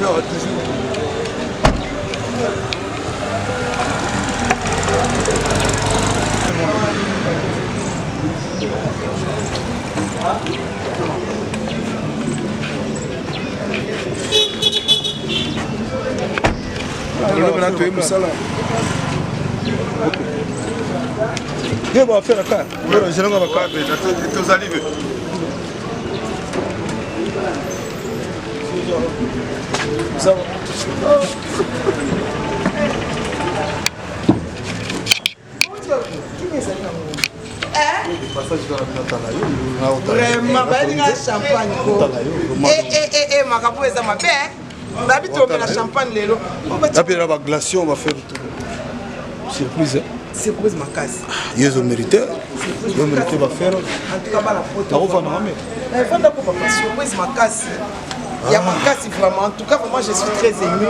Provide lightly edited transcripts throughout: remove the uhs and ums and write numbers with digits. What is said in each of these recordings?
Junior toujours. Je vais faire la carte. Je vais faire la carte. Ça va. Vraiment, champagne. Champagne. La glacion, on va faire surprise. Surprise ma casse. Ils ont mérité. Ils ont mérité de faire. En tout cas, la photo. Surprise ma casse. Il y a ma casse vraiment. En tout cas, moi je suis très ému.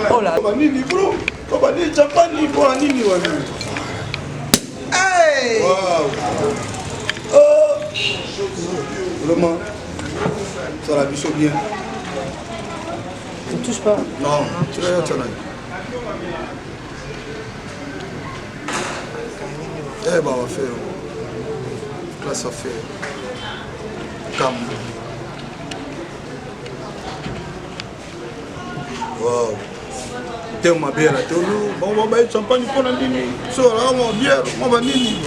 Oh là. Hey! Wow! Oh! Vraiment, ça la biche bien. Tu ne touches pas? Non, tu vas y aller. Eh ben, on va faire. Là, ça fait. Calme. Wow! T'es ma bière, t'es où? Bon, on va être champagne pour la nini. So, là, on va bière, on va nini.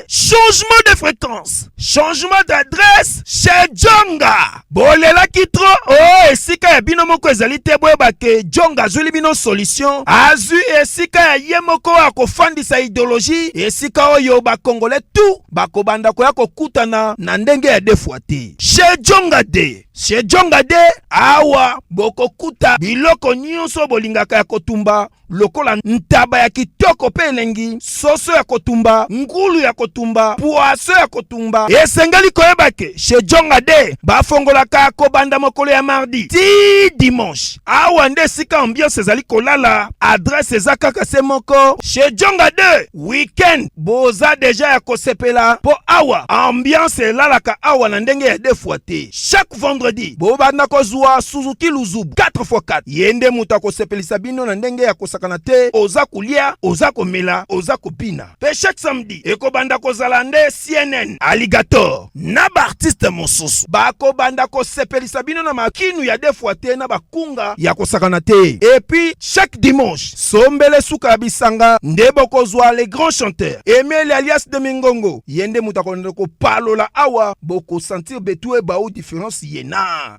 Changement de fréquence, changement d'adresse chez Djonga. Bolela kitro, oh esika ya bino moko ezali te boyeba ke Djonga azuli bino solution. Azu esika ya ye moko akofandisa idéologie, esika oyo ba Congolais tout bakobanda koya kokutana na ndenge ya defuate. Chez Djonga de, chez Djonga de awa bokokuta biloko nyonso bolingaka ya kotumba. Lokola ntaba ya kitoko pe elengi, soso ya kotumba, ngulu ya kotumba, poaso ya kotumba. Esengeli koyeba ke chez Djonga de bafongolaka kobanda mokolo ya mardi ti dimanche. Awa nde sika ambiance ezali kolala, adresse eza kaka se moko. Chez Djonga de weekend boza deja ya kosepela po awa ambiance elalaka awa na ndenge ya defuate. Chaque vendredi bobanda kozwa Suzuki Luzubu 4x4 yende muta kosepelisa bino na ndenge ya kosaka te oza kulia, oza komela, oza kopina. Pe chaque samedi ekobanda kozala nde CNN Alligator na ba artiste mosusu bako banda kosepelisa bino na makinu ya defuate na bakunga ya kosakana te. Et puis chaque dimanche sombele suka ya bisanga nde bokozwa les grands chanteurs Emile alias de Mingongo yende muta konde ko palola awa boko sentir betou e ba ou différence yena.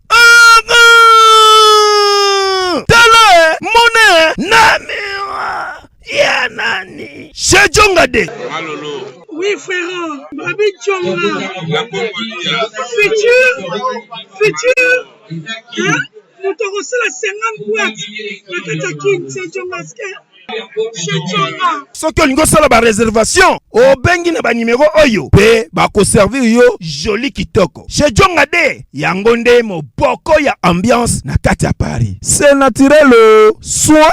Tala mone namira ya nani chez Djonga de. Alolo. Oui frère, Babi Djonga. Futur. Hein? Nous t'aurons la 50 boîtes. La Katakin, c'est Djonga. Soki olingo sala ba réservation obengi na ba numéro oyo pe bako servir yo joli kitoko. Chez Djonga de yango nde moboko ya ambiance na kati ya Paris. C'est naturel soin.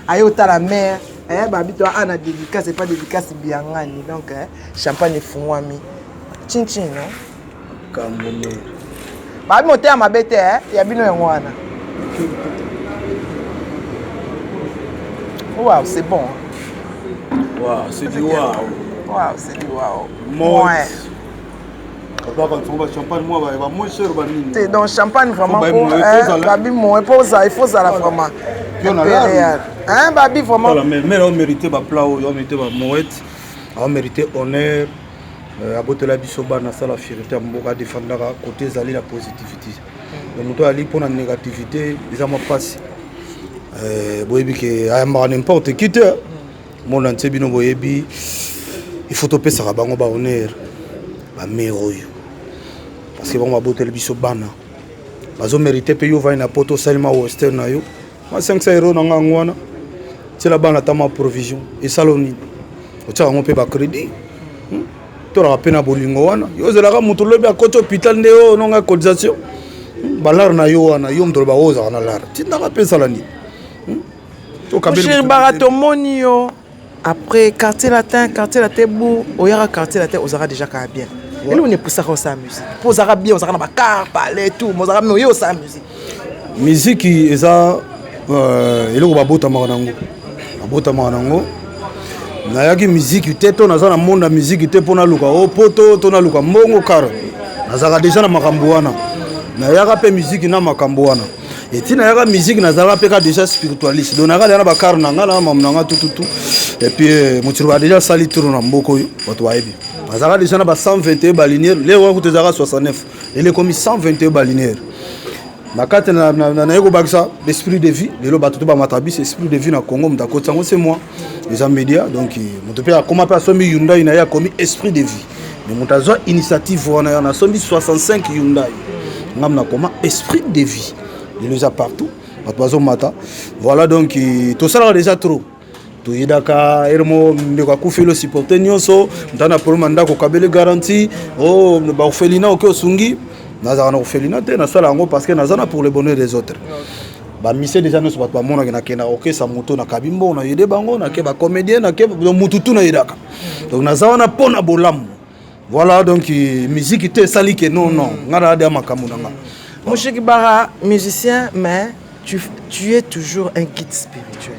Ayota la mer, babi toi ana dédicace, c'est pas dédicace biangani donc champagne fumwami. Chin chin non? Kamone. Babi monter à ma bête ya bino yangwana. Waouh, c'est bon. Waouh, c'est du waouh. Waouh, c'est du waouh. Moi. Champagne moi va moins cher c'est donc champagne vraiment pour babi moi pour ça il faut ça la vraiment. Hein babi vraiment. Mais on mérité ba plat, on mérité ba mouette, on mérité honneur. Abotela bisoba na sala fierté mboka défendre côté zali la positivité. Le moto ali pour la négativité, ils ont passé. Boyebi que ayamba n'importe qui te. Mon ante bino boyebi il faut topé ça bango ba honneur. Ba meroyo. Parce que bon abotela bisoba na. Bazo mérité payer va na poto salima western na yo. Ma 500 € na ngwana. C'est la bana tama provision et saloni. Ocha on peut ba crédit. Tora pena bolingo wana yo zelaka mutu lobi akoto hôpital ndeo nonga cotisation balar na yo wana yo mdolo ba oza na lar tinaka pesa la ni to kabeli barato moni yo après quartier latin beau oyara quartier latin osara déjà quand bien et nous on est pour ça sa musique pour osara bien osara na ba car parler tout osara mais yo sa musique eza eloko babota makanango nayaki musique te to naza na monde ya musique te mpona luka o poto to na luka mbongo kara nazalaka déjà na makambo wana nayaka mpe musique na makambo wana eti nayaka musique nazalaka mpe ka déjà spiritualiste donc nayaka lia na bakare na nga na mamu na nga tututu et puis motiri ba déjà sali tour na mboka oyo bato bayebi nazalaka déjà na ba 121 balinière leo wakuta ezalaka 69 elekomi 121 balinière nakate na yeko bakisa l'esprit de vie lelo bato to bamata biso esprit de vie na Congo muta koti yango c'est moi les médias donc moto pe akoma pe asombi Hyundai na ya komi esprit de vie mais moto azwa initiative wana na sombi 65 Hyundai ngam na koma esprit de vie les a partout bato bazo mata voilà donc tout ça déjà trop to yidaka ermo ndeko akufelo supporter nyonso ntana problème ndako kabele garantie oh ba ofelina oke osungi nazana na ofelina te na sala yango parce que nazana pour le bonheur des autres ba mise déjà nous bato ba mona na kena oke sa moto na kabimbo na yede bango na ke ba comédien na ke mututu na yidaka donc nazana pona bolam voilà donc musique te sali que non ngara de makambo nanga Moucheki Bara musicien mais tu es toujours un guide spirituel.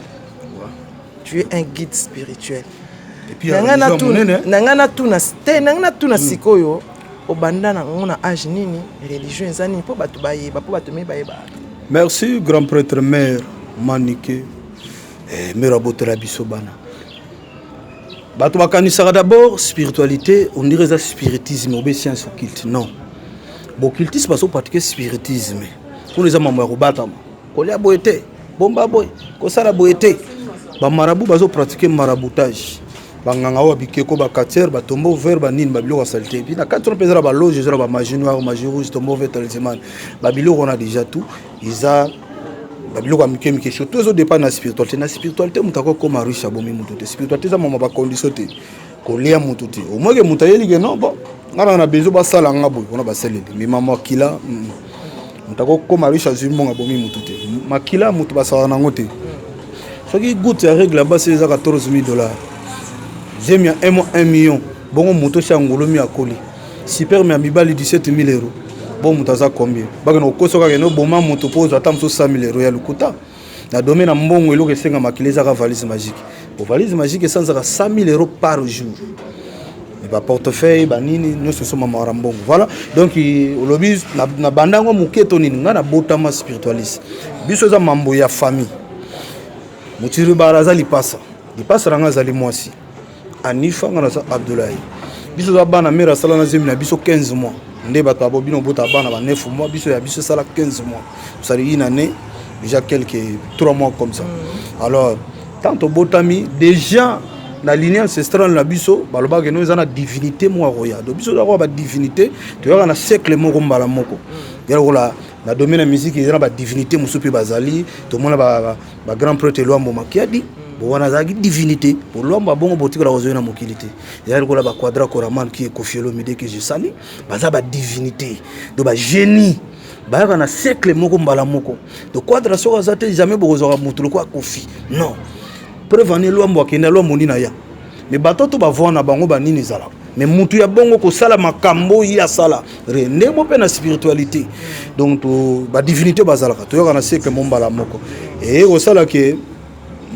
Tu es un guide spirituel. Et puis nangana tu na sikoyo obanda na ngona âge nini religion ezani po batu bayeba po batu meba. Merci grand prêtre mère Maniké et mère Abotela Bisobana. Batu bakanisaka d'abord spiritualité, on dirait ça spiritisme obéissance au culte. Non. Bon cultisme parce qu'on pratique spiritisme. Pour les amants marobatama. Kolia boete, bomba boy, kosala boete. Ba marabout bazo pratiquer maraboutage. Ba nganga wa bikeko ba kater ba tombo vert ba nine ba biloko saleté. Puis na 4 pezera ba loge zera ba magie noire, magie rouge, tombo vert talisman. Ba biloko on a déjà tout. Isa ba biloko amike mike surtout zo dépend na spiritualité. Na spiritualité mutako ko marisha bomi mututé. Spiritualité za mama ba condition té. Kolia mututé. Au moins que mutayeli ke non bon. Ngana na bezo ba sala ngabo on a ba selele. Mi mama kila mutako ko marisha zimbonga bomi mututé. Makila mutu ba sala nangote. Ce qui goûte la règle là-bas, c'est $14,000. J'aime 1 million. Bon, moto chez Angolomi à Koli. Super, mais à Mibali 17 000 €. Bon, moutaza combien? Bagano Kosoka, no bon, moto pose à 100 000 € à l'Ukuta. La domaine à Mbongo et l'eau que à maquiller à valise magique. Pour valise magique, c'est 100 000 € par jour. Et bah, portefeuille, banini, nous ce sont ma Rambongo. Voilà. Donc, au lobby, na bandango mouketo ni na botama spiritualiste. Bisoza mambo ya famille. Mutiri baraza lipasa ranga zali mwasi Anifa ngana sa Abdoulaye biso za bana mera sala na zemi na biso 15 mois nde bato abobino bota bana ba 9 mois biso ya biso sala 15 mois sali une année déjà quelques 3 mois comme ça alors tant au botami déjà la lignée ancestrale na biso baloba que nous ana divinité moi roya do biso za ba divinité to yaka na siècle moko mbala moko yalo la na domaine la musique il y a ba divinité musupi bazali to mona ba grand prêtre Luambo makiadi bo wana zaki divinité pour Luambo bongo botika la ozoyena mokilité yalo la ba quadra koraman qui est Kofielo Mide que je sali baza ba divinité do ba génie ba na siècle moko mbala moko de quadra so azate jamais bokozora mutulo kwa kofi non prévenir Luambo akenda Luambo ndina ya mais batoto ba vona bango ba nini zala mais mutu ya bongo ko sala makambo ya sala rende mo pe na spiritualité donc to ba divinité bazalaka to yaka na siècle mombala moko et ko sala ke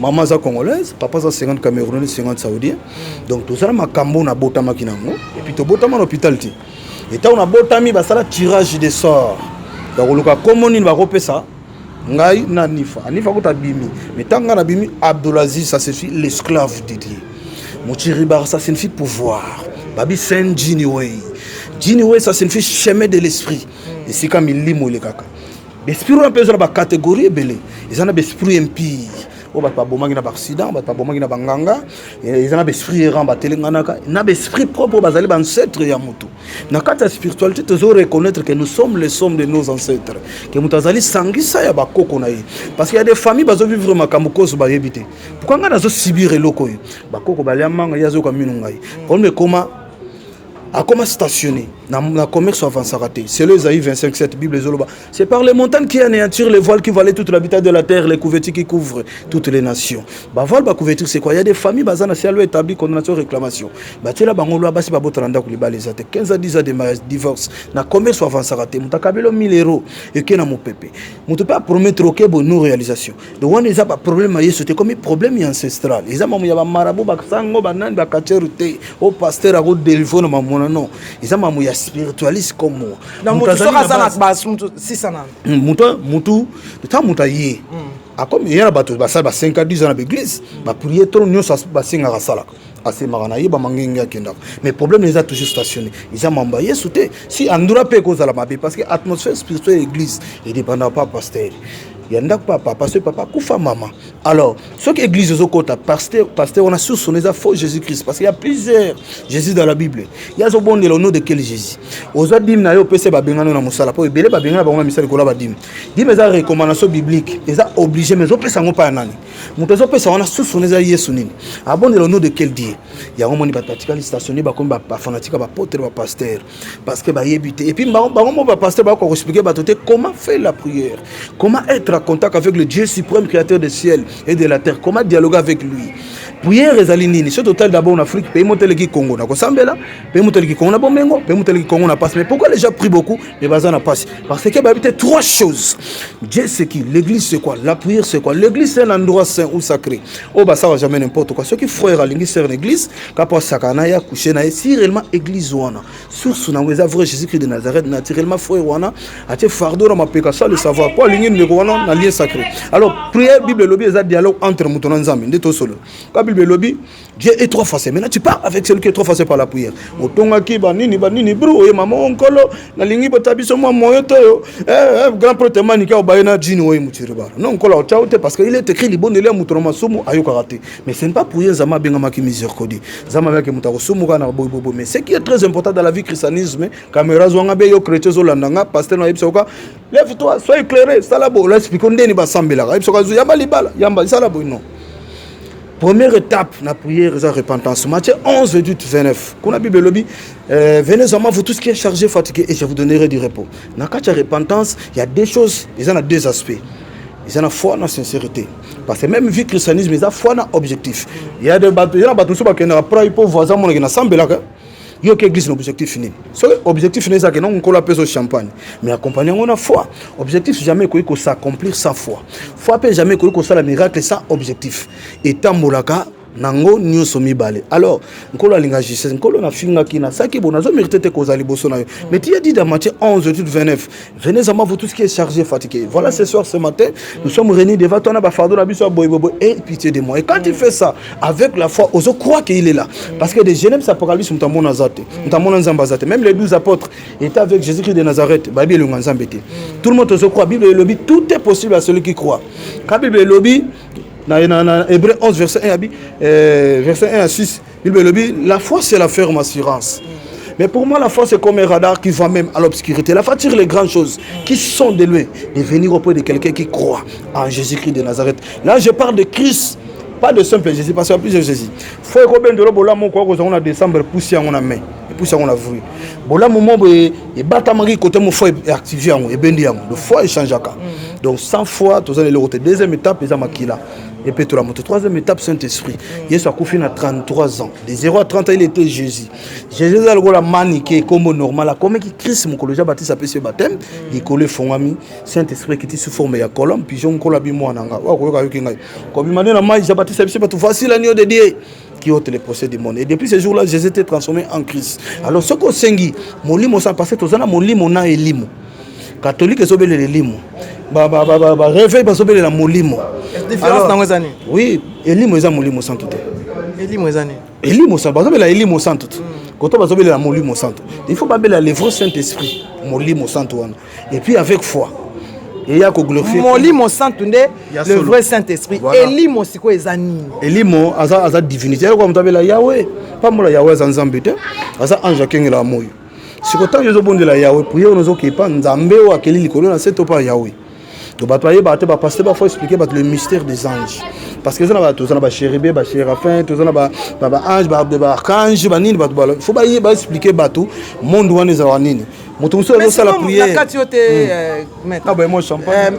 maman za congolaise papa za 50 camerounais 50 saoudien donc to sala makambo na botama kinango et puis to botama na hôpital ti et ta on a botami ba sala tirage de sort donc luka komoni ba kopesa ngai na anifa ko tabimi mais tanga na bimi Abdulaziz ça c'est l'esclave de Dieu Moutiri Bara ça signifie pouvoir Babi Saint Jiniway ça signifie chemin de l'esprit et c'est comme il limo le kaka l'esprit on peut avoir catégorie belé ils ont un esprit impie o ba bomaki na accident ba bomaki na banganga ils ont un esprit errant ba telenganaka na esprit propre bazali ba ancêtre ya mutu na kata spiritualité tu dois reconnaître que nous sommes les sommes de nos ancêtres que mutazali sangisa ya bakoko na ye parce qu'il y a des familles bazo vivre makambo koso ba yebité pourquoi ngana zo subir eloko bakoko balia manga yazo ka minu ngai comme comment a comment stationner dans le commerce avancé raté. C'est le Isaïe 25:7 Bible Zoloba. C'est par les montagnes qui anéantirent les voiles qui valaient toute l'habitat de la terre, les couvertures qui couvrent toutes les nations. Bah voile ba couverture c'est quoi? Il y a des familles bazana c'est allo établi condamnation réclamation. Bah tu là bango loi basi ba botranda ko libala les 15 à 10 ans de mariage divorce na commerce avancé raté. Mutakabelo 1000 € et que na mon pépé. Mutu pas promettre OK bon non réalisation. Donc on les a pas problème à yesote comme problème ancestral. Ils a mamu ya ba marabout ba sango ba nan ba kacherute au pasteur a go délivrer na mamu non. Ils ont un spiritualiste comme moi. Dans mon mutu comme il y a un bateau, 5 à 10 ans à l'église, ma prière trop nous ça basinga rasala. Assez maranaï ba mangenga kenda. Mais problème les a toujours stationné. Ils ont m'embaillé souté. Si andura pe cause à la mabé parce que atmosphère spirituelle de l'église est dépendant pas pasteur. Il y a un papa, pasteur papa, koufa maman. Alors, ce que l'église est au côté, pasteur, on a soupçonné ça faux Jésus-Christ. Parce qu'il y a plusieurs Jésus dans la Bible. Il y a ce bon le nom de quel Jésus. Aux autres dîmes, il y a PC Babengano na Moussala. Pour belé Babengano, on a mis ça le cola dîme. Dîme est une recommandation biblique. Ils ont obligé, mais ils ont ça pas nani. Ils ont ça on a soupçonné ça Yesu nini. Ah bon le nom de quel Dieu. Il y a un moment pratiquement stationné comme fanatique, apôtre, pasteur. Parce que y éviter. Et puis, pasteur va expliquer comment faire la prière, comment être en contact avec le Dieu suprême créateur du ciel et de la terre, comment dialoguer avec lui. Prière les alinini, c'est total d'abord en Afrique, pays montel qui Congo na Kosambela, pays montel qui Congo na Bomengo, pays montel qui Congo na passe. Mais pourquoi les gens prient beaucoup, les bazars na passe? Parce qu'il y a trois choses. Dieu c'est qui? L'église c'est quoi? La prière c'est quoi? L'église c'est un endroit saint ou sacré. Oh bah ça va jamais n'importe quoi. Ceux qui frère à l'église c'est une église, kapwa sakana ya coucher na si réellement église wana. Source na weza vrai Jésus-Christ de Nazareth naturellement frère wana, a te fardeau na mapeka ça le savoir. Quoi ligne numéro wana na lien sacré. Alors prière Bible lobby est un dialogue entre mouton nzambe ndeto solo. Bible lobby, Dieu est trois facés. Maintenant tu pars avec celui qui est trois facés par la prière. Otonga ki banini bro et maman onkolo na lingi botabiso moi moyo to grand prêtre manika obayena jini oyi mutiribara. Non onkolo chaote parce qu'il est écrit libonde le mutono masumu ayoka raté. Mais ce n'est pas prière zama benga maki miséricorde. Zama avec mutako sumu kana bobo mais ce qui est très important dans la vie christianisme, caméra zwanga be yo chrétien zolandanga pasteur na yebsoka lève-toi sois éclairé salabo l'explique ndeni ba sambela yebsoka yamba libala yamba salabo non. Première étape de la prière et la repentance. Matthieu 11, 28, 29. Quand la Bible dit, venez à moi, vous tous qui êtes chargés, fatigués, et je vous donnerai du repos. Dans la repentance, il y a des choses, il y en a deux aspects. Il y en a foi et la sincérité. Parce que même vie christianisme, il y a foi et objectif. Il y a des bateaux, il y a des bateaux qui sont voisins, qui sont il y a l'église l'objectif fini. L'objectif fini c'est que non on colle au champagne. Mais accompagné on a foi. Objectif jamais que s'accomplir sans foi. Foi peut jamais que ça la miracle sans objectif. Et tambolaka nango nyoso mibale. Alors nkolo alinga Jesus nkolo na finga kina saki bonazo mérité te kozali boso na yo. Mais tu as dit dans Matthieu 11 29 venez à moi vous tous qui êtes chargés fatigués. Voilà ce soir ce matin nous sommes réunis devant toi na ba fardeau na biso boy et pitié de moi. Et quand tu fais ça avec la foi oso croire qu'il est là parce que des Genèse Apocalypse mutamona zate mutamona nzamba zate même les 12 apôtres étaient avec Jésus-Christ de Nazareth ba bielo nzambete. Tout le monde oso croit Bible le dit tout est possible à celui qui croit. Quand Bible le dit dans Hébreux 11, verset 1 à 6, la foi c'est la ferme assurance. Mais pour moi, la foi c'est comme un radar qui va même à l'obscurité. La foi tire les grandes choses qui sont de lui, de venir auprès de quelqu'un qui croit en Jésus-Christ de Nazareth. Là, je parle de Christ, pas de simple Jésus, parce qu'il y a plusieurs Jésus. Il faut que on a décembre poussé en main. Poussé en vu. Bola moment et batamari côté mon foi est activé en et bendi en. Le foi est changé. Donc sans foi, tu as le côté deuxième étape les amakila. Et puis la moto troisième étape Saint-Esprit. Jésus a confié à 33 ans. De 0 à 30 ans, il était Jésus. Jésus a le maniqué comme normal, comme qui Christ mon collège baptiste appelé ce baptême, il collé fongami Saint-Esprit qui était sous forme ya colombe puis on colla bi moi nanga. Wa ko ka kinga. Ko bi mané na mai baptiste c'est pas tout facile à de Dieu qui ont les procès du monde. Et depuis ce jour-là, Jésus était transformé en Christ. Alors ce qu'on sengi, mon limo sans passer tous mon limo na elimo. Catholique est obéi les limo. Réveil parce que la molimo. Différence dans les années. Oui, elimo est molimo sans tout. Elimo est années. Elimo sans parce que la elimo sans tout. Quand on va obéir la molimo sans tout. Il faut pas la lèvre Saint-Esprit, molimo sans tout. Et puis avec foi. Et il y a que glorifier. Molimo sans tout le vrai Saint-Esprit. Elimo c'est quoi les années? Elimo aza divinité. Alors comme tu la Yahweh, pas moi la Yahweh zanzambite. Aza ange kengi la moyo. Si quand je bon de la Yahweh, prier nous qui pas nzambe ou akeli likolo na seto pas Yahweh. Il faut expliquer le mystère des anges. Parce que les gens ont chérubé, chérafin, les gens ont ange, archange, il faut expliquer le monde où ils ont nini. Mais c'est la prière. Ah ben moi champagne.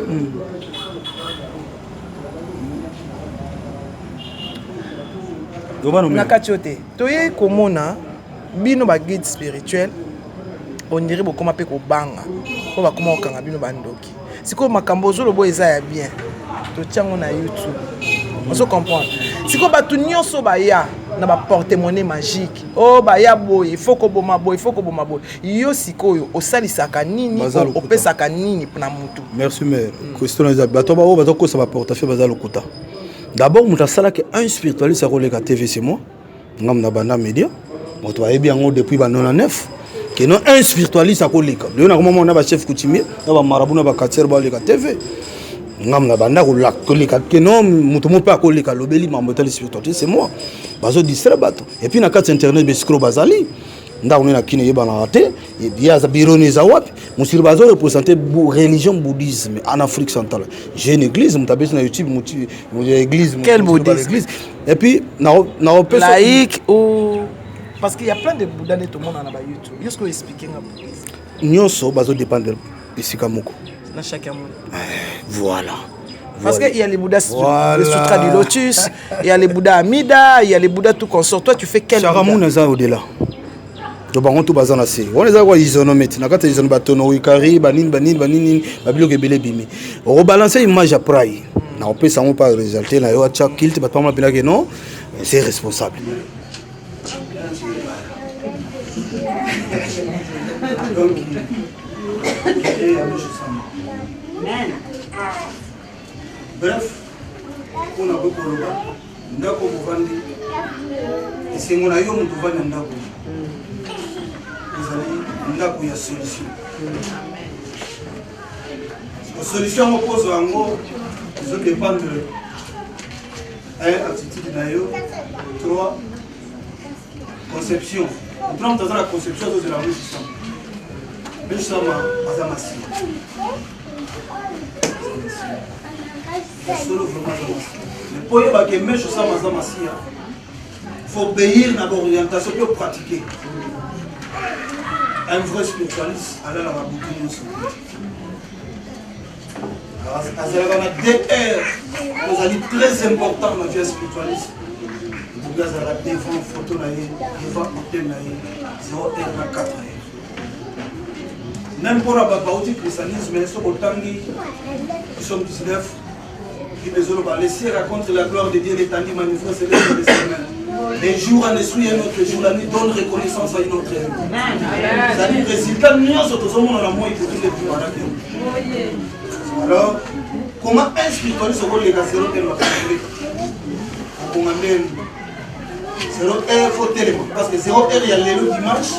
Nakatiote. Toye komona bino ba guide spirituel. On dirait beaucoup ma pe ko banga. Ko ba koma okanga bino bandoki. Siko makambo zo lobo eza ya bien. To tiango na YouTube. On se comprend. Siko ba tu nyonso ba ya na ba porte-monnaie magique. Oh ba ya boy, il faut ko boma boy, il faut ko boma boy. Yo sikoyo osalisaka nini, opesaka nini na mutu. Merci mère. Question les bato ba o bato ko ça va portefeuille bazalo kuta. D'abord muta sala que un spiritualiste a relé ka TV c'est moi. Ngam na bana média. Moto ba bien ngo depuis ba 99. Que non un spiritualiste a collé. Le na comment on a ba chef coutumier, na ba marabout na ba katier ba le ka TV. Ngam na banda ko la collé que non muto mo pas collé ka lobeli mambotel spiritualiste c'est moi. Bazo distrait bato. Et puis na carte internet be scro bazali. Nda on na kine yeba na raté et bien za bironi za wapi. Monsieur bazo représenter religion bouddhisme en Afrique centrale. J'ai une église, mutabé na YouTube, église. Quelle bouddhisme? Et puis na laïque ou parce qu'il y a plein de Bouddha de tout le monde dans YouTube. Qu'est-ce que vous expliquez à bouddhisme? Nyonso bazo dépendre ici kamoko. Dans chacun monde. Voilà. Parce qu'il y a les Bouddhas, les sutras du lotus, il y a les Bouddhas Amida, il y a les Bouddhas tout consort. Toi, tu fais quel Bouddha? Charamoun est au-delà. To bango to bazana se. On les a quoi isonomètre. Nakata isono batono ikari banin babilo kebele bimi. On rebalancer image après. Na on peut sans pas résulter na yo acha kilt batama mapina que non, c'est responsable. Bref, on a beaucoup de gens. Ndako bovandi. Et c'est mon ayo mutu vandi ndako. Ndako ya solution. La solution oppose yango, ils ont dépendre de attitude d'ailleurs. 3 conception. Nous dans la conception de la résistance. Mais ça m'a azamasi. Solo vraiment azamasi. Mais pour y avoir que mais ça m'a azamasi. Il faut obéir à l'orientation pour pratiquer. Un vrai spiritualiste, alors on va boucler nos soucis. Alors, on a 2 heures, nous allons très important dans la vie spiritualiste. Vous avez devant photo, devant hôtel, 0 heure, 4 heures. Même pour la christianisme, nous sommes 19. Les cieux racontent la gloire de Dieu, l'étendue manifeste les jours en esprit et notre jour, la nuit donne reconnaissance à une autre. C'est-à-dire que résultat, nous sommes dans la moitié pour tous les plus malades. Alors, comment un spiritualiste se les gars, c'est l'autre qui va faire. C'est l'autre qui faut tellement. Parce que c'est l'autre qui a l'élo dimanche.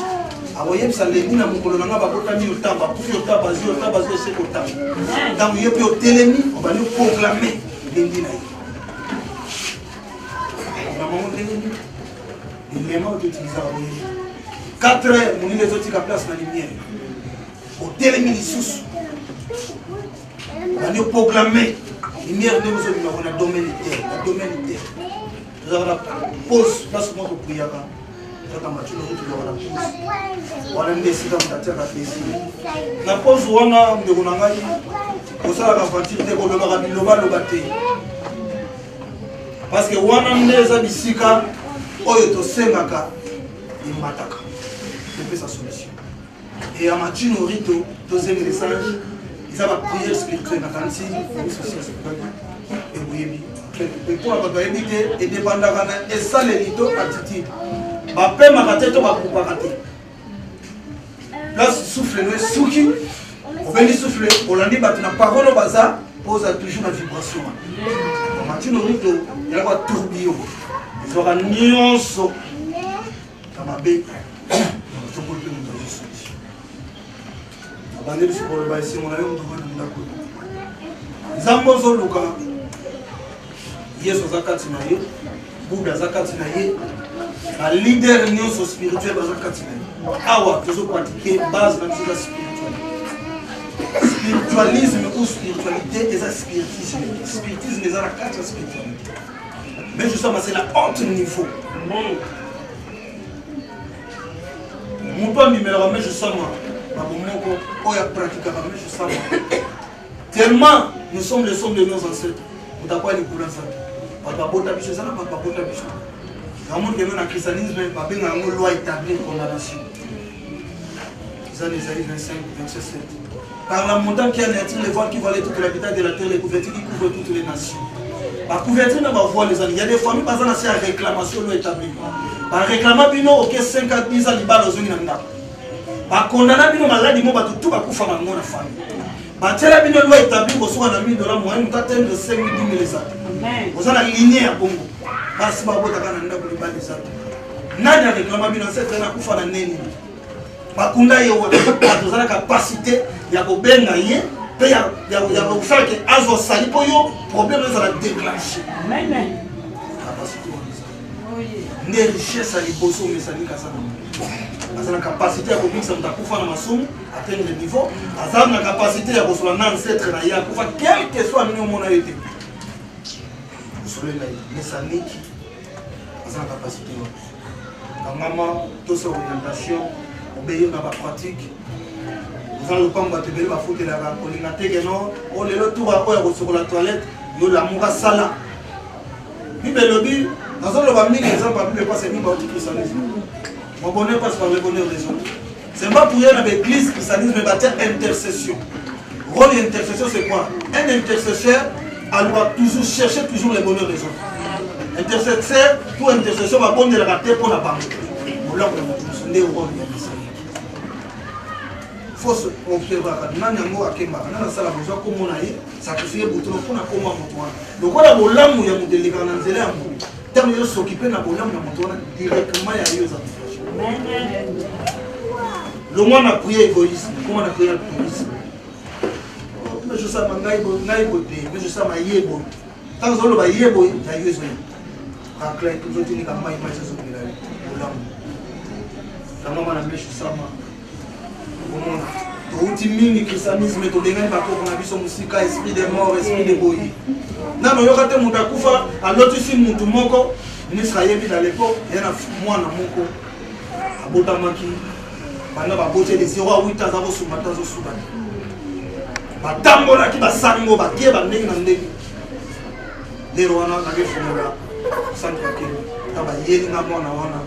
Ah, vous voyez, ça les dit dans mon colonel, on va pas mis au temps, on va pousser au temps, basé au temps, basé au temps. Dans le lieu au télémi, on va nous proclamer l'Indina. Les éléments utilisés 4 heures, on les autres qui place dans la lumière. Au télémi, sous. On va nous proclamer. La lumière, on a domaine de terre. La domaine de terre. Nous avons la pause, place où on peut prier. La pause où on a de Ronangaï, on s'est rencontré de Kolomarabiloba. Parce que on a des bisika, oyoto sengaka, et mataka. C'est sa solution. Et à Matino Rito, deuxième message, ils ont la prière spirituelle. Et oui, et pour la éviter, et dépendant et ça les lito attitude. Après ma tête, on va couper la tête. Place souffle, nous souki. On va souffler. On l'a dit, la parole au bazar pose toujours la vibration. Matino Rito, il y a un tourbillon. Ils auront un nuance. Ça m'a bé. Abandonné sur le bail, c'est mon aïe, on doit nous l'accorder. Zambozo Luka, Yeso Zakatinaye, Bouddha Zakatinaye, un leader spirituel dans Zakatinaye. Awa, toujours pratiquer base dans la spiritualité. spiritualisme ou spiritualité et ça spiritisme. Spiritisme est à la carte de spiritualité. Mais justement, c'est la haute niveau. Mon père numéro, mais je sens moi. Oh, il y a pratique, mais je sens moi. Tellement nous sommes les sommes de nos ancêtres. Vous n'avez pas les couleurs ça. Papa Bota Bichon, ça n'a pas Bota Bichon. Dans le monde qui est dans le christianisme, papa a une loi établie de condamnation. Les années 25, 27. Par la montagne qui a naître les voiles qui valaient toute l'habitat de la terre, les couvertures qui couvrent toutes les nations. Par couverture, on va voir les années. Il y a des familles qui ont une réclamation loi établie. Par réclamation, il y a 5 à 10 ans, il y a des gens. Par condamnation, il y a des gens qui ont fait la famille. Batela bino loi établie pour soit un $1000 moyen nous atteindre 5 000 10 000 les autres. Vous avez la lignée à Bongo. Parce que vous avez un ndako les balles les autres. Nani réclame bino cette na kufa na neni. Bakunda yo vous avez la capacité ya ko benga ye pe ya ko faire que azo sali po yo problème ça la déclencher. Amen. Capacité on dit. Né richesse à liboso mais ça ni kasana. Asa na capacité ya komikisa mutakufa na masumu atteindre le niveau. Asa na capacité ya kosola na ancêtre na ya kufa quel que soit nous mon a été. Kosola na mesaniki. Asa na capacité yo. Maman toute cette orientation obéir dans la pratique. Vous allez pas me te ba foutre la colina tege non. On le retour à quoi sur la toilette, yo la moura sala. Bible lobby, dans le ba mingi exemple pas Bible pas c'est ni ba christianisme. Mon bonheur passe par le bonheur des autres. Ce n'est pas pour rien dans l'église christianisme, mais bâtir intercession. Rôle d'intercession, c'est quoi? Un intercesseur, elle doit toujours chercher toujours le bonheur des autres. Intercesseur, pour intercession, va prendre la rater pour la banque. Pour là, on est au rôle d'intercession. Il faut se observer. Nanyango akemba, nana sala besoin comme on a eu, sacrifier bouton pour na koma motoa. Donc voilà, mon lamu ya modèle quand on zélé amu. Tant de s'occuper na bolam na motoa directement ya yoza. Le monde a prié égoïsme. Comment on a prié l'égoïsme? Mais je sais pas, mais je sais pas, yébo. Tant que je vais yébo, il y a eu ça. Quand les tout autres, ils ont mal imagé ce qu'il a eu. Quand maman a mis ça, au ultime christianisme, tout le monde a vu son musique, esprit de mort, esprit de boyi. Non, mais il y a des gens qui ont à l'autre ici, mon moko, ministre a yébi à l'époque, il y a moi na moko. Botamaki, bana ba bote de 0 à 8 ans avant sous matin au Soudan. Ba tambola ki ba sango ba kie ba ndenge na ndenge. Lero wana na ke fonga sans que ta ba yeli na mona wana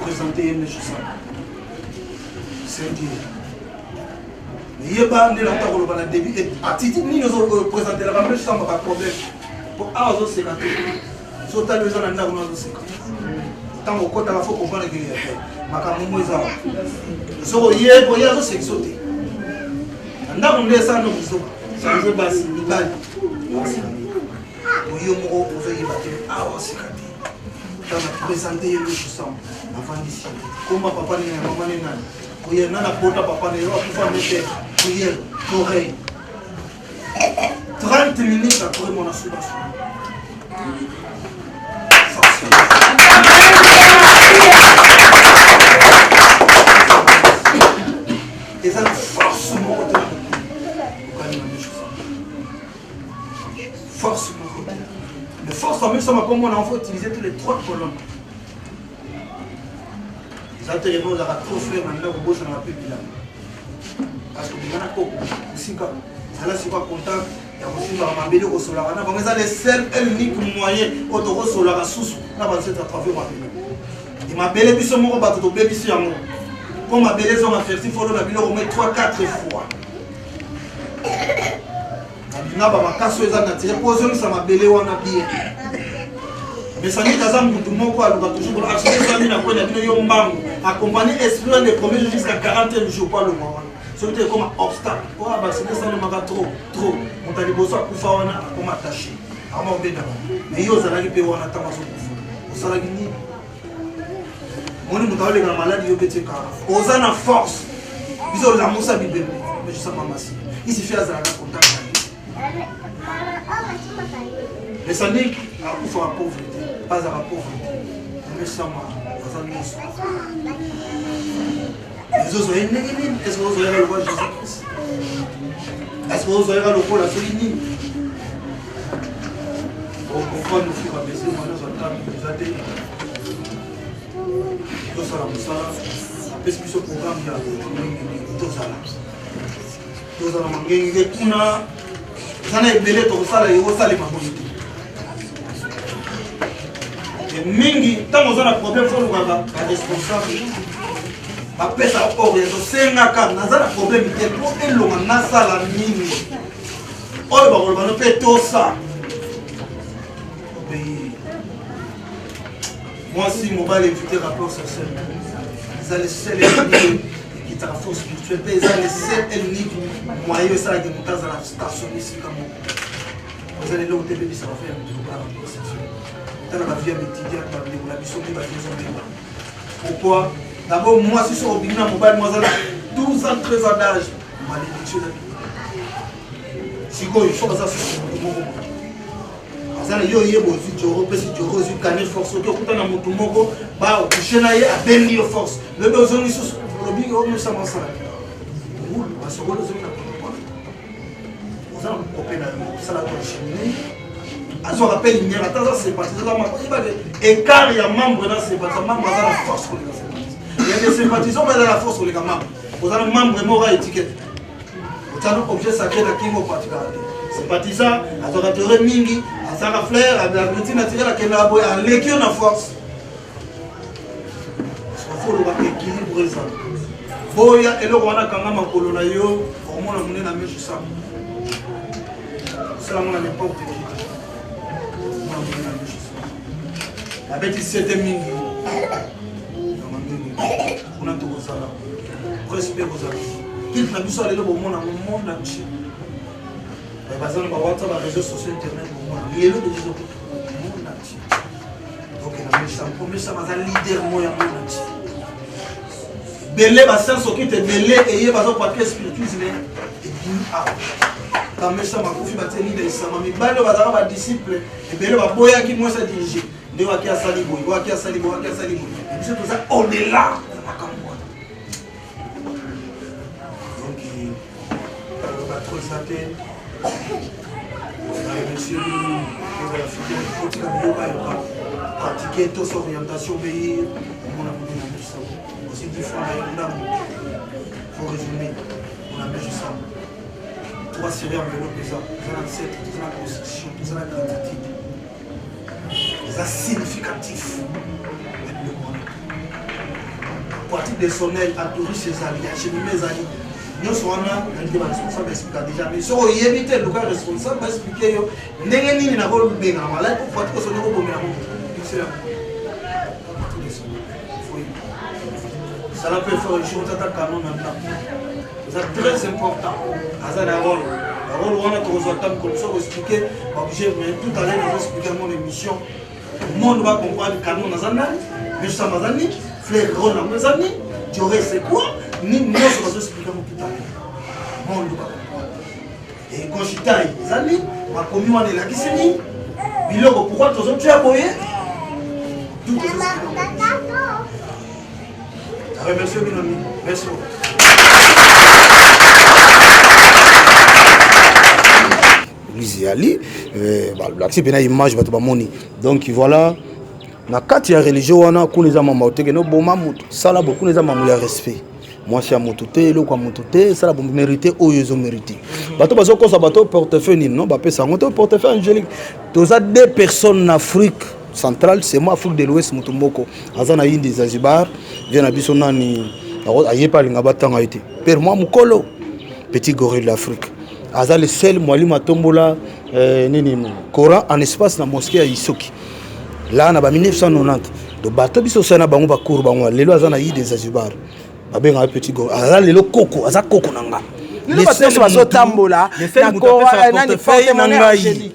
présenter une chose. C'est dire. Yeba ndela ta ko ba na début et attitude ni nous présenter la même chose sans pas problème. Pour azo c'est quand so ta besoin na ndako na zo tant au côté la faut comprendre que makambo moza so yebo yazo sexote anda munde sana muzo sanze basi libali oyo mo ozo yibate awa sikati tana présenter le choussam avant d'ici comment papa ni maman ni nani oyo nana bota papa ni ro kufa mete oyo oreille 30 minutes après mon assurance. Et ça force mon côté. Force mon côté. Mais force en même temps, comme on a utilisé tous les 3 colonnes. Ça te répond à trop faire maintenant au bout de la pupille. Parce que il y a un coco, aussi quand ça là c'est pas content. Il y a aussi dans ma belle au solar. On a les seuls uniques moyens autour solar à sous. On a passé à travers ma belle. Et ma belle puis son mot va tout bébé sur moi. Comme ma belle on a fait il faut la belle au moins 3-4 fois. Na ba makaso eza na tiré position ça ma belle wana bien. Mais ça n'est pas ça mutu moko aluka toujours pour acheter ça na kwenda bino yo mbangu accompagner esprit des premiers jours jusqu'à 40 jours pas le mois. C'était comme un obstacle. Oh, bah, c'est ça, le maga trop. On t'a dit, bon, ça, Koufa, on a comme attaché. À mon bénin. Mais yo, ça n'a pas on attend à son Koufa. Au Salagini. On est monté dans la maladie, yo, bété, car. Aux en a force. Ils ont la moussa bibé. Mais je sais pas, massi. Il suffit à Zalaga contact. Mais ça n'est qu'à Koufa à pauvreté. Pas à la pauvreté. Mais ça m'a. Les autres, est-ce que vous avez le roi Jésus-Christ? est-ce que vous avez le rôle à celui-ci? On comprend nous sur la baisser, on a des athées. Tout ça, après ce programme, il y a tout ça. Tout ça, il y a tout ça. Ça n'a pas été tout ça, il y a ça, les mamans. Mingi, tant qu'on a un problème, il faut le responsable. Après ça, c'est un problème qui est pour elle, on a ça la mine. Oh, on va faire tout ça. Moi, si mon bal éviter rapport sur scène, ils allaient seul qui est la force spirituelle, ils allaient seul et l'unique moyen, ça a été monté dans la station ici. Vous allez là où TV, ça va faire un peu de rapport sexuel. Dans la vie avec Tidia, la mission de la maison. Pourquoi? D'abord, moi, si je suis au Bina, mon bal, moi, j'ai 12 ans, 13 ans d'âge. Malédiction. Si il faut que ça soit mon moment. Yo yebo zidjoro pesi joro zikane force to kutana mutu moko ba kushena ye abendi yo force le besoin ni sous lobi o musa masala ou basokolo zo na kwa ozana kopena sala to chimini azo rappel nyera taza c'est parti ça ma ba écart ya membre dans c'est parti membre za la force ko les sympathisants il y a des sympathisants mais dans la force ko les membres ozana membre mora étiquette ozana objet sacré na kingo particulier sympathisant adorateur mingi azara fleur ablagriti naturel akenda boy en l'équipe na force faut le équilibre ça boya eloko wana kanga makolo na yo omona munene na meshu ça cela mona n'importe qui mona munene na meshu ça avec 17 mingi on a tout ça là respect aux amis qu'il na biso lelo bomona monde na chi parce que nous avons des réseaux sociaux internet il y a le réseau monde entier donc la première ça va leader moi en monde entier belé ba sens qui te belé et il va pas que spiritualisme et puis ah quand même ça m'a confié ba leader ça m'a mis balo ba ba disciple et belé ba boya qui moi ça diriger de wa ki asali boy wa ki asali boy et c'est tout ça on est là donc il va trop s'attendre. Monsieur, pratiquer toute cette orientation pays, on a voulu la ça. Aussi différent il faut résumer, on a mis ça. Trois séries enveloppes, ça a cette, ça la construction, ça la quantité, ça significatif. Pratique des sonnets, à touristes ses alliés, acheminer mes alliés. Nous sommes responsables d'expliquer déjà, mais si on évite le cas responsable d'expliquer, nous avons le bien en malade pour que ce soit le bon. Ça peut faire une chose à canon maintenant. C'est très important. C'est un rôle. Le rôle où on a comme ça, expliquer, mais tout à l'heure, nous expliquer mon émission. Le monde va comprendre le canon dans un an, mais ça m'a dit, frère, rôle dans mes amis, tu aurais c'est quoi? Nous sommes expliquer mon tout à l'heure. Monde va comprendre. Et quand je suis taillé, les amis, ma commune est là qui s'est dit, il y a pourquoi tu as tué à boyer? Tout est expliqué. Merci, mon ami. Merci. Ali, la image donc voilà, na kati ya religion wana kuneza mama oteke no boma mutu sala beaucoup les mama ya respect. Moi c'est mutu te lo kwa mutu te sala bo mériter oyo zo mériter. Bato bazo ko sa bato portefeuille non ba pesa ngoto portefeuille angélique. Toza deux personnes en Afrique centrale, c'est moi Afrique de l'Ouest mutu moko. Azana yindi Zanzibar, vient na biso nani ayepa linga batanga été. Père moi mukolo petit gorille de l'Afrique. Aza le seul mwalimu atombola nini Coran en espace na mosquée à Isoki. Là na ba 1990 do bato biso sana bango ba cour bango lelo aza na yi des Zanzibar. Ba benga petit go. Aza lelo koko, aza koko nanga. Les bato baso tambola na Coran na ni porte monnaie.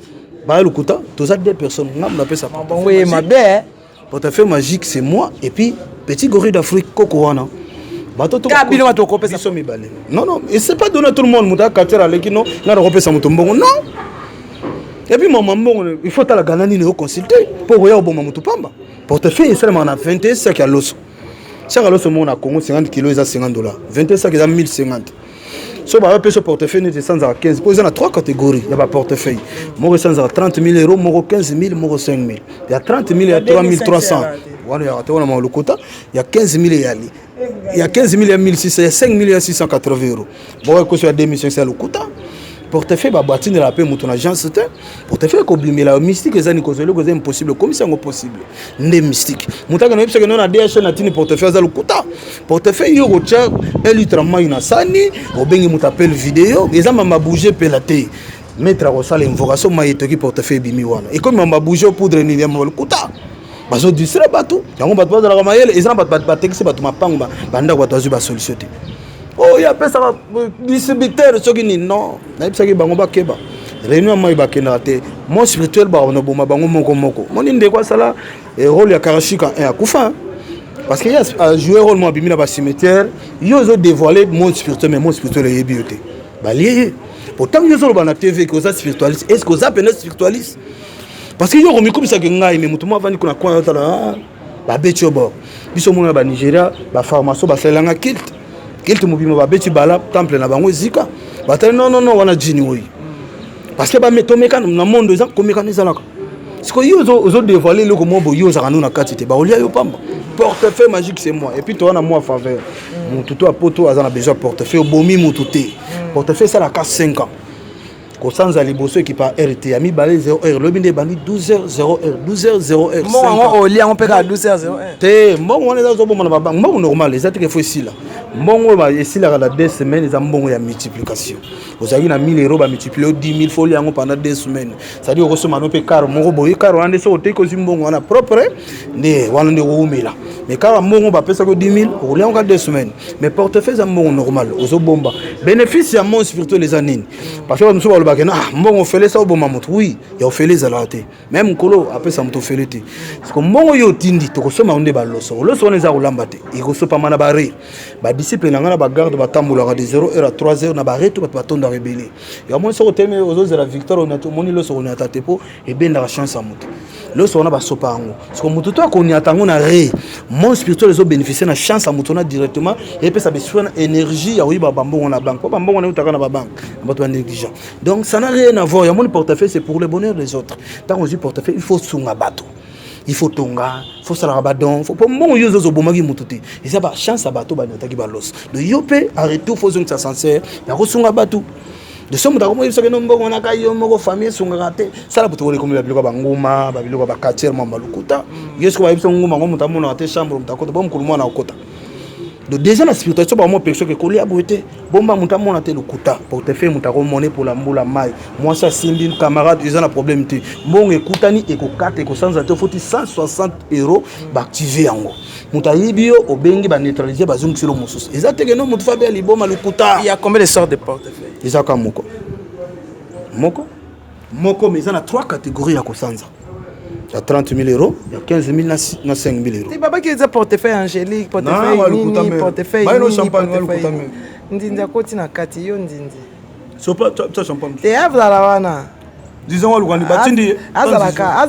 Ba lukuta, toza deux personnes ngam na pesa. Bon oui, ma belle. Portefeuille magique c'est moi et puis petit gorille d'Afrique koko wana. Non, non, et c'est pas donné à tout le monde. Non. Et puis, il faut la Ganani consulter pour voir bon Mamoutou Pamba. Portefeuille, c'est seulement 21 sacs à l'os. Chaque l'os au monde à Congo, 50 kilos, $50. 21 sacs, 1050. So ba pe ce portefeuille n'était sans à 15. Pour ils ont 3 catégories, il y a pas portefeuille. Moi sans à 30 000 euros, moi 15 000, moi 5 000. Il y a 30 000, il y a 3 300. Voilà, on a le quota. Il y a 15 000 il y a 15 000, il y a 1600, il y a 5 000, il y a 680 euros. Bon, que soit 2500 le quota. Portefeuille ba batine la paix mon agence c'était portefeuille ko blimé la mystique les ani ko zelo ko impossible comme ça impossible ndé mystique mutaka no yebisa que non na DHL na tini portefeuille za lukuta portefeuille yo ko tia litrement ina sani obengi mutapel vidéo les ama ma bouger pelaté mettre ko sala invocation ma yetoki portefeuille bimi wana et comme ma bouger poudre ni ya lukuta bazo distra bato yango bato bazala mayele ezana bato texte bato mapango banda bato azu ba solution te. Oh, il y a pas ça distributeur ce qui ni non na bisa ki bango ba keba réunion moi ba kenate mon spirituel ba on boma bango moko mon inde kwa sala rôle ya karashika un akufa parce qu'il y a jouer rôle moi bimina ba cimetière yo zo dévoiler mon spirituel mais mon spirituel est beauté ba lié pourtant yo zo ba na TV que ça spiritualiste est-ce que ça peut être spiritualiste parce que yo romi comme ça que ngai mais mutu mo vani kuna kwa tala ba betio bo biso mo na ba Nigeria ba pharmacie ba selanga kilt Quelqu'un m'a dit que beti bala temple na bango zika batale non wana jini oui parce que ba metomeka na mondeeza komeka nizalaka siko yo zo dévoiler le comment boyo za kanuna katite ba olia yo pamba portefeuille magique c'est moi et puis toi na moi faveur mon tuto a poto azana besoin portefeuille bomi mututé portefeuille ça la 5 ans ko sanza liboso qui par RT ami balé 0h le binde bandi 12h 0h 12h 0h moi on lia on peut à 12h 0h te moi on est zo bomana ba moi normal les autres que faut ici là mbongo ba esila la 2 semaines za mbongo ya multiplication ozaki na 1000 euros ba multiplier 10 000 folie yango pendant 2 semaines ça dit ko soma no pe caro moko boye caro ande so te ko zimbongo na propre ne wana ne rumela mais caro mbongo ba pesa ko 10 000 o lia en 2 semaines mais portefeuille za mbongo normal ozo bomba bénéfice ya mon spirituel les anines parce que nous ba que ah mbongo fele ça bomba moto oui ya fele za la te même kolo après ça moto fele te parce que mbongo yo tindi to ko soma onde ba loso on eza kolamba te iko so pa mana ba rire ba discipline ngana ba garde ba tambola de 0h à 3h na ba reto ba tonda rebelle ya moi so teme ozo la victoire on a tout moni lo so on a tatepo et ben la chance à moto lo so on a ba sopa ngo parce que moto to ko ni atango na re mon spirituel zo bénéficier na chance à moto na directement et puis ça besoin énergie ya oui ba bambongo na banque ba bambongo na utaka na ba banque ba to négligent donc ça n'a rien à voir ya mon portefeuille c'est pour le bonheur des autres tant on dit portefeuille il faut sunga bato il faut tonga, il faut se rabadon, il faut pas mon yo zo bomagi mututi. Et ça ba chance à bateau ba notaki ba los. De yope arrêter faut zonga sincère, ya kosunga bateau. De somme ta comme ça que non bon na kayo moko famille sunga raté. Ça la boto comme la biloko ba ngoma, ba biloko ba quartier mamba lukuta. Yesko ba yipso ngoma ngoma ta mona te chambre mutako to bom kuluma na okota. De déjà la spiritualité ba moi personne que coller à beauté. Bomba muta mona te lukuta pour te faire mutako monnaie pour la mbula mai. Moi ça simbi camarade ils ont un problème te. Mon ekutani eko 4 eko sans ato faut 160 € ba activer yango. Muta yibio obengi ba neutraliser ba zungu silo mususu. Ezate que non mutu fa bien liboma lukuta. Il y a combien de sortes de portefeuilles? Ezaka moko. Moko mais il y a 3 catégories à kosanza. Il y a 30 000 €, il y a 15 000, il y a 5 000 €. C'est pas qui dit portefeuille angélique, portefeuille mini, portefeuille mini, portefeuille. Ndindi akoti na kati yo ndindi. So pas champagne. Te avla wana. Disons wa lukandi batindi. Azalaka.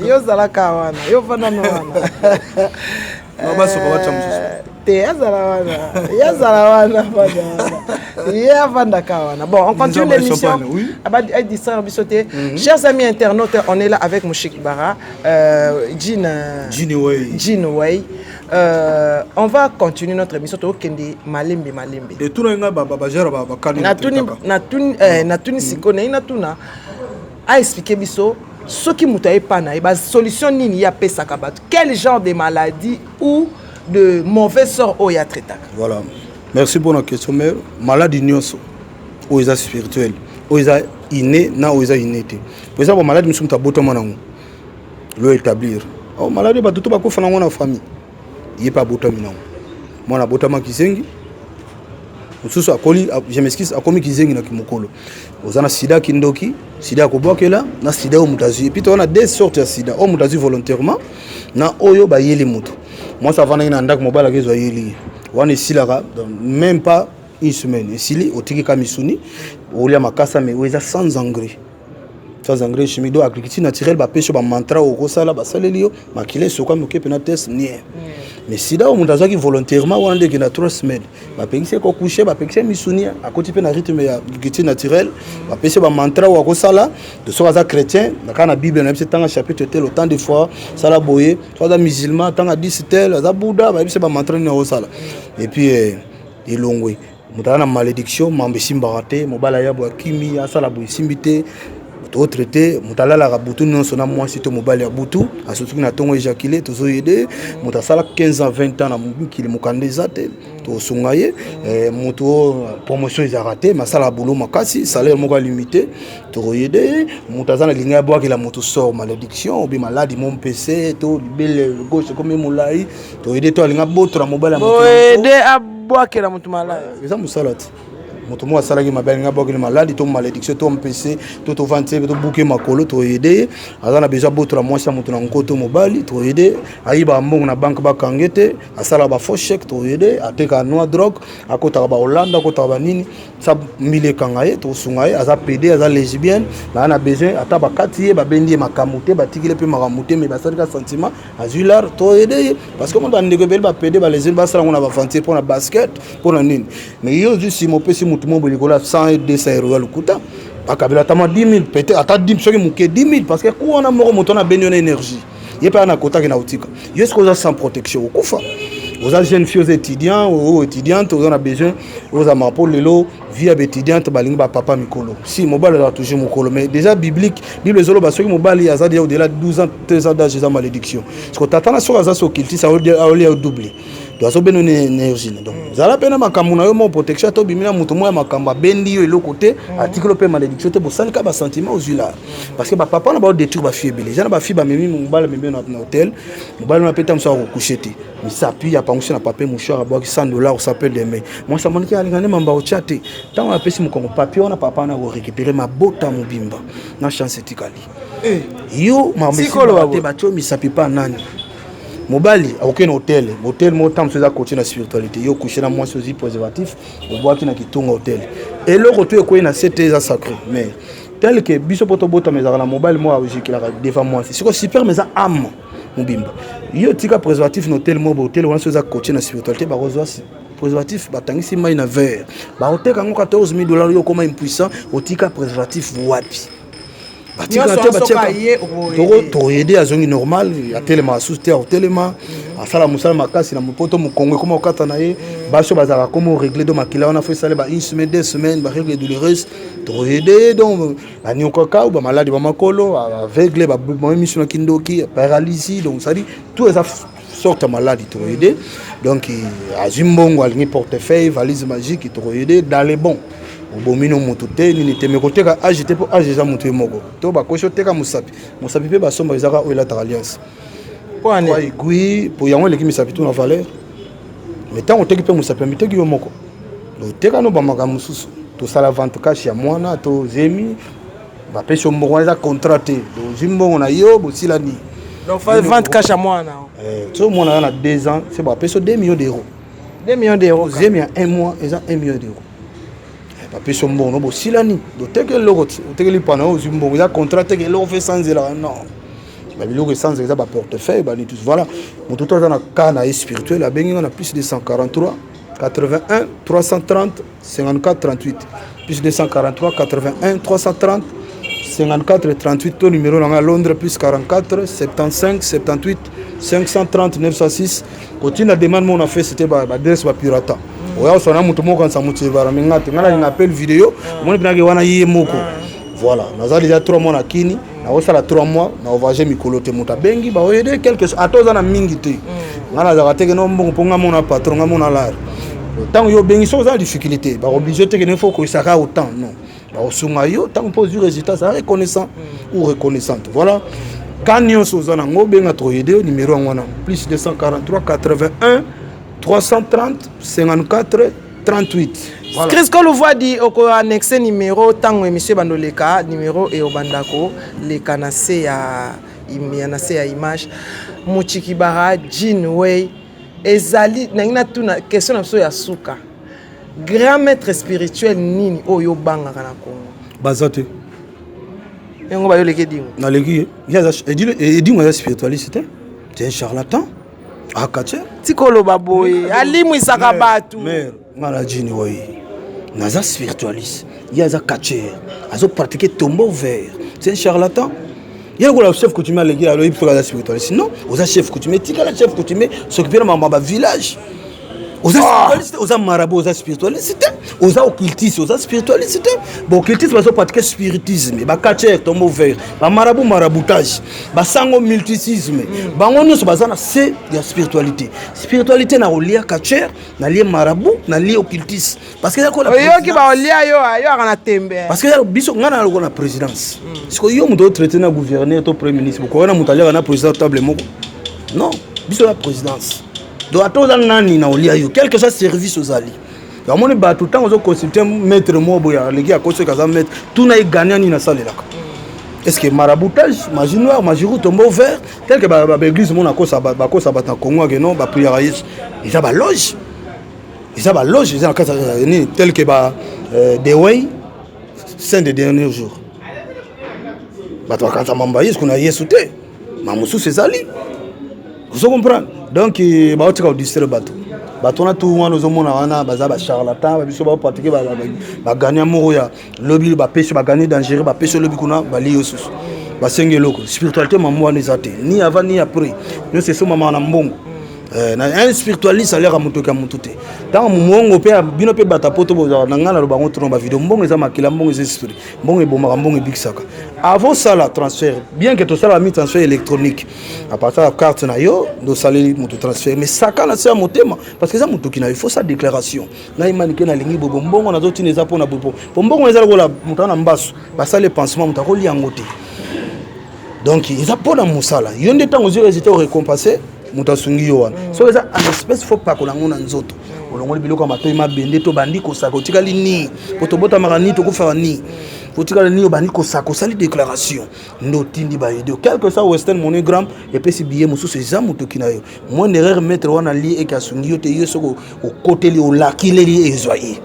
Yo zalaka wana. Yo fana no wana. Baba so ba chamusu. Te azalawana bana. Ya vanda kawana. Bon, on continue l'émission. Abadi distrait bisoté. Chers amis internautes, on est là avec Mouchik Bara, Jean Way. On va continuer notre émission au Kendi Malembe. Et tout le monde va gérer ba kani. Natuni sikone natuna. A expliquer biso ce qui mutaye pana ba solution nini ya pesa kabat. Quel genre de maladie ou de mauvais sort au ya traitaka. Voilà. Merci pour la question mais maladie nyoso o isa spirituel. O isa inné na o isa innété. Pour ça maladie musu mutaboto manango. Le établir. Oh maladie ba tout ba ko fana ngona famille. Il pas boto minango. Moi na botama kisengi. Mususu akoli je m'excuse akomi kizengi na kimokolo. Ozana sida kindoki, sida ko bokela na sida o mutazi. Puis on a deux sortes de sida. O mutazi volontairement na oyo ba yeli mutu. Moi ça va na ndak mobala kezo yeli. Wana silaka même pas une semaine. Sili otiki kamisuni olia makasa mais oza sans engrais. sans engrais chimique. Donc agriculture naturelle ba pêche ba mantra au kosala ba saleli yo makile soka moke pena test nie. Mais sida o mundaza qui volontairement on a na 3 semaines ba pengise ko coucher ba pengise misunia à côté pena rythme ya agriculture naturelle ba pêche ba mantra au kosala de soka chrétien dans la Bible na tanga chapitre tel autant de fois sala boye soit musulman tanga 10 tel za bouddha ba pêche ba mantra na kosala et puis ilongwe mutana malédiction mambe simbarate mobala ya bo kimi asala bo simbité to traité mutalala ka butu non sona moi sito mobali ya butu asotuki na tongo éjaculé tozo yede mutasala 15 ans 20 ans na mukili mukandeza te to sungaye muto promotion ils a raté masala boulot makasi salaire moko limité to yede mutazana linga boa que la moto sort malédiction ou bien maladie mon PC to belle gauche comme molai to yede to linga botra mobali ya moto yede abwakela moto malade eza musalati moto mo asalaki mabele nga bokeli maladi to malédiction to mpc to vante to bouquet makolo to aider azana besoin botra mwasi moto na nkoto mobali to aider ayiba mbongo na banque bakangete asala ba faux chèque to aider ateka noa drogue akota ba Hollande akota ba nini sa mile kangaye to sungaye aza PD aza lesbienne na na besoin ata ba katiye ba bendi makamute ba tikile pe makamute mais ba salika sentiment azular to aider parce que mon bandeko bel ba PD ba lesbienne ba sala ngona ba vante pour na basket pour na nini mais yo juste mo pesi tout le monde a 100 et 200 euros le coût. Akabila tama 10 000 peut-être ata 10 000 10 000 parce que quand on a mort moto na benyo na énergie. Il y a pas na kota na utika. Yo est-ce que vous sans protection au kufa. Vous avez jeunes filles étudiants ou étudiantes, vous avez besoin vous avez pour lelo vie étudiante balinga papa mikolo. Si mobile a toujours mikolo mais déjà biblique, Bible zolo ba soki mobile ya zadi au-delà de 12 ans 13 ans d'âge za malédiction. Parce que tatana so za so kilti ça au doubler. Doazo beno énergie donc zala pena makambo na yo mo protection to bimina muto mo ya makamba bendi yo eloko te article pe malédiction te bo salika ba sentiment aux yeux parce que ba papa na ba détruire ba fille belé jana ba fille ba memi mobile memi na hôtel mobile na peta mso ko coucher te mais ça puis ya pension na papier mouchoir à boire $100 ça peut demain moi ça moniki alingane mamba o chate tant on pesi mo papier on a papa na ko récupérer ma bota mobimba na chance tikali yo ma Sikolo te ba cho mi sapi pa nani mobali aucun hôtel mo tam soza coacher na spiritualité yo coucher na moi sozi préservatif au bois qui na kitunga hôtel et le retour ko na c'était sacré mais tel que biso poto bota mais na mobile moi aussi qui la devant moi c'est super mais ça âme mobimba yo tika préservatif na hôtel mo hôtel on soza coacher na spiritualité ba rezoa préservatif batangisi mai na verre ba hôtel kango $14,000 yo comme impuissant otika préservatif wapi batika te batika to aider azongi normal ya telema sous terre telema asala musala makasi na mopoto mukongwe comme okata na ye baso bazaka comme régler do makila on a fait ça ba une semaine 2 semaines ba règle douloureuse to aider donc ani okaka ou ba maladie ba makolo aveugle ba mission na kindoki paralysie donc ça dit tout ça sorte maladie to aider donc azimbongo alingi portefeuille valise magique to aider dans les bons bomino mutu te ni te mekoteka agité pour ageza mutu moko to ba kosho teka musapi pe ba somba ezaka o la alliance pour ane oui pour yango leki misapi tout na valeur mais tant on teki pe musapi mi teki yo moko do teka no ba maka mususu to sala vente cash ya mwana to zemi ba peso moko za contraté do zimbongo na yo bosila ni donc fa vente cash à moi na to mwana na 2 ans c'est ba peso 2 millions d'euros 2 millions d'euros zemi ya 1 mois eza 1 million d'euros papier son bon no silani do teke loko teke li pana o zimbo ya contrat teke loko fait sans zela non ba biloko sans zela ba portefeuille ba ni tout voilà mon tout dans kana spirituel a bengi on a plus de 143 81 330 54 38 plus de 143 81 330 54 38 ton numéro à Londres plus 44 75 78 530 906 continue la demande mon a fait c'était ba adresse ba pirata oya sona mutu moko nsa mutu bara mingate ngala ni appel vidéo moni binage wana yé moko voilà naza déjà 3 mois na kini na osala 3 mois na ovager mikolo te muta bengi ba oyede quelque chose atoza na mingi te ngala za kateke no mbongo ponga mona patron nga mona lar tant yo bengi so za difficulté ba obligé te que ne faut que ça ka autant non ba osunga yo tant pose du résultat ça reconnaissant ou reconnaissante voilà quand nyo so za na ngobenga to yede numéro ngwana plus 243 81 330 54 38. Voilà. Chris Kolovoa dit au annexe numéro tango monsieur bandoleka numéro et obandako le kanase ya image Muchikibara Jinway ezali nangina tuna question na so ya suka grand maître spirituel nini oyo banga kana Kongo bazate yango bayoleke dingo naleki edingo aza spiritualiste c'est un charlatan akache tikoloba boye alimwisaka bato mare nga na jini oyi naza spiritualiste ye aza kacher azopratique tombeau vert c'est un charlatan ye kola chef coutumier aleki aloyi mpe aza spiritualiste non oza chef coutumier tikala chef coutumier s'occuper na mambo ya bavillage oza spiritualiste oza marabout oza spiritualiste oza occultiste oza spiritualiste bon occultiste bazopratique spiritisme bakacher tombeau vert bamarabout maraboutage basango multicisme bango nyonso baza na se ya spiritualité na kolia kacher na lie marabout na lie occultiste parce que oyoki baolia yo aka na tembe parce que biso nga na loko na présidence siko yo moto otraité na gouverneur to premier ministre bokoyona moto aliaka na président table moko non biso na présidence donc atoza nani na olia yo quelque soit service aux alliés yamoni bato ntango ozoconsulter maître mo boye aleki akoso kaza maître tuna egania nini asalelaka est-ce que maraboutage magie noire magie rouge tombeau vert tel que baéglise mona bakosa bato na congo ake non baprière yesu eza baloge eza na kati nini tel que the way saint de dernier jour bato bakanza mambo ya yesu kuna yesu te mamosusu ezali ozo comprendre donc baotika kodistraire bato wana tu wana ozomona wana baza bacharlatan babiso baopratike bagania moko ya lobi bapeshe baganie dangereux bapeshe lobi kuna bali yo susu basengi eloko spiritualité mambo wana eza te ni avant ni après nyonso esomamaka na mbongo un spiritualiste aleka motoki ya motu te ntango mongo mpe bino mpe bato poto bozala na ngai na lobango tono bavideo mbongo eza makila mbongo eza esprit mbongo ebomaka mbongo ebikisaka avant sala transfert bien que tosala bami transfert électronique à partir ya carte na yo tosaleli moto transfert mais saka na se ya motema parce que eza motoki na yo il faut sa déclaration ngai manike nalingi bobo mbongo nazotina eza mpona bobo po mbongo eza lokola moto ana mbaso basali pansement moto akolia yango te donc eza mpona mosala yo nde ntango ozwi résultat orécompensé moto asungi yo wana so eza en espèce faut pakola ngo na nzoto olongoli biloko ya matoi mabende to bandi kosaka otikali ni po tobotamaka ni tokofaka ni otikali ni obandi kosaka osali déclaration nde otindi bayede quel que soit western monogram epesi billet mosusu eza motoki na yo moindre erreur maître wana lie eke asungi yo te yo soki okoteli olakileli ezwa ye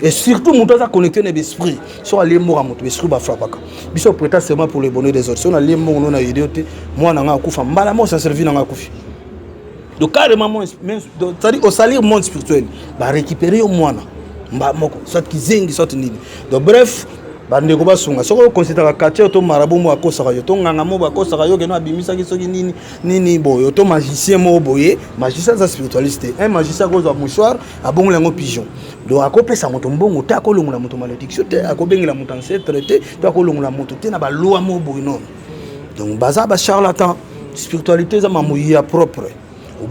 et surtout moto aza connecté na l'esprit so alie moko moto l'esprit bafrapaka biso prêta seulement pour le bonheur des autres so na lie moko no na yede yo te mwana nga akufa mbala mo sa servi na nga akufi donc carrément c'est-à-dire au salir monde spirituel ba récupérer au moana mba moko soit kizengi soit nini donc bref bandeko basunga soko considérer quartier to marabout mo akosaka yo to nganga mo bakosaka yo keno abimisa ki soki nini boyo to magicien mo boye magicien za spiritualiste un magicien kozo mouchoir abongela ngo pigeon donc akopesa moto mbongo te akolongola moto malédiction te akobengela moto ancêtre te to akolongola moto te na ba loi mo boye non donc baza ba charlatan spiritualité za mamoya propre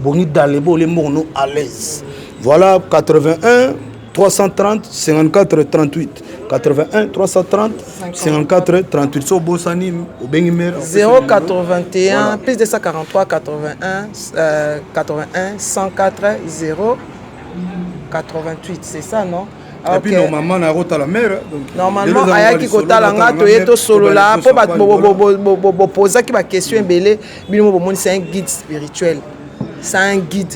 Boni Dalebo, les mots à l'aise. Voilà 81 330 54 38. 81 330 54 38. So Bossani, au Bengimer. 081 plus 243 81 81 104 0 88. C'est ça, non? Et puis normalement na rota la mer normalement ayaki kotala nga toyeto solo là po ba poser ki ba question ebele bino bomoni c'est un guide spirituel. C'est un guide.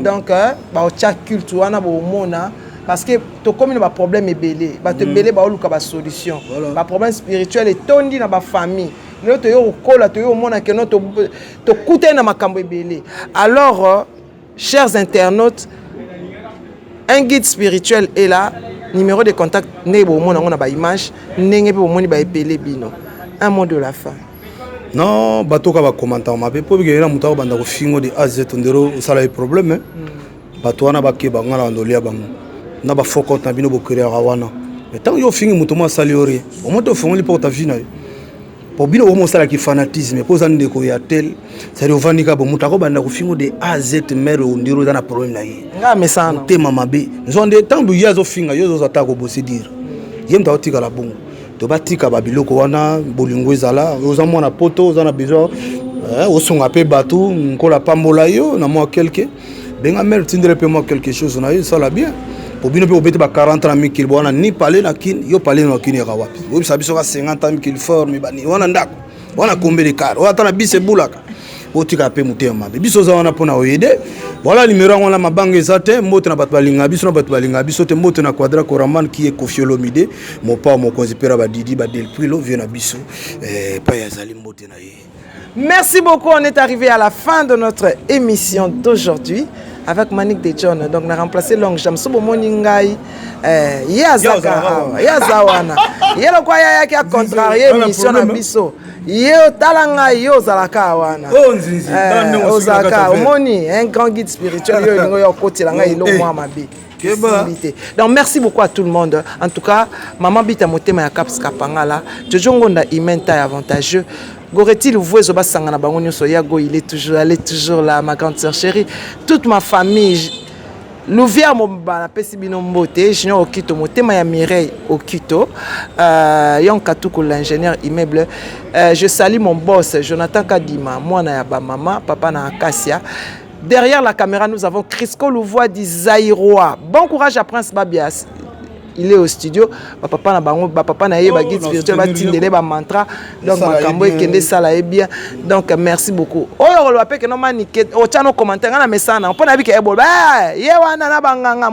Donc, au culte, on a un parce que tu as un problème belé, tu as une solution. Le problème spirituel est tondi dans la famille. Tu alors, chers internautes, un guide spirituel est là. Numéro de contact, on a une image, un mot de la fin. Non, batoka ba commentaire mabe po bigera mutako banda ko fingo de AZ ndero sala e problème bato wana bakeba ngala ndolia bango na ba foko na bino bokere wana mais tant yo fingi muto mo sali ori o moto fongoli po ta vie na yo po bino o mo sala ki fanatisme po za ndeko ya tel sali ovandika bo mutako banda ko fingo de AZ mero ndero na problème na ye nga mesana tema mabe nzonde tant ya zo finga yo zo atako bo se dire yemta otika la bongo to batika babiloko wana bolingo ezala oza mwana poto oza na besoin osonga pe bato nkola pambola yo na moi quelque benga mère tindre pe moi quelque chose na yo ça la bien pour bino pe obete ba 40 ans mi kil bona ni parler na kin yo parler na kin ya wapi obi sabiso ka 50 ans mi kil forme bani wana ndako wana kombe de car wana na bise bulaka otika pe mutema mabe biso za wana pona oyede voilà numéro yango la mabanga ezate mbote na bato balinga biso na bato balinga biso te mbote na Quadra Koraman qui est Koffi Olomide mon pa mon konzipera ba Didi ba Del Prilo vient na biso pa yazali mbote na ye. Merci beaucoup, on est arrivé à la fin de notre émission d'aujourd'hui avec Manik de John. Donc on a remplacé Long Jam Sobo Moningai Yazaka Yazawana. Yelo kwa ya qui a contrarié émission na biso. Yo talanga yo zalaka wana. Ozaka omoni un grand guide spirituel yo yo kotelanga ilo moi mabe. Donc merci beaucoup à tout le monde. En tout cas, maman bita motema ya Caps Kapangala, Jojo Ngonda imenta avantageux. Goretil vous zoba sangana bango nyoso yago elle est toujours là ma grande sœur chérie. Toute ma famille Louvière Mobala Pesibino Mbote, Junior Okito motema ya Mireille Okito, Yonkatuko l'ingénieur immeuble. Je salue mon boss Jonathan Kadima, moi na ya ba maman, papa na Acacia. Derrière la caméra, nous avons Crisco Louvois d'Isaïroa. Bon courage à Prince Babias. Il est au studio. Papa na bango, papa na yeba guide spirituel, ba tindele ba mantra. Donc makambo ekende sala e bien. Donc merci beaucoup. Oyo lo apeke no manike, o chano commentaire na mesana. On peut na bi ke ebo. Ba, ye wana na banganga.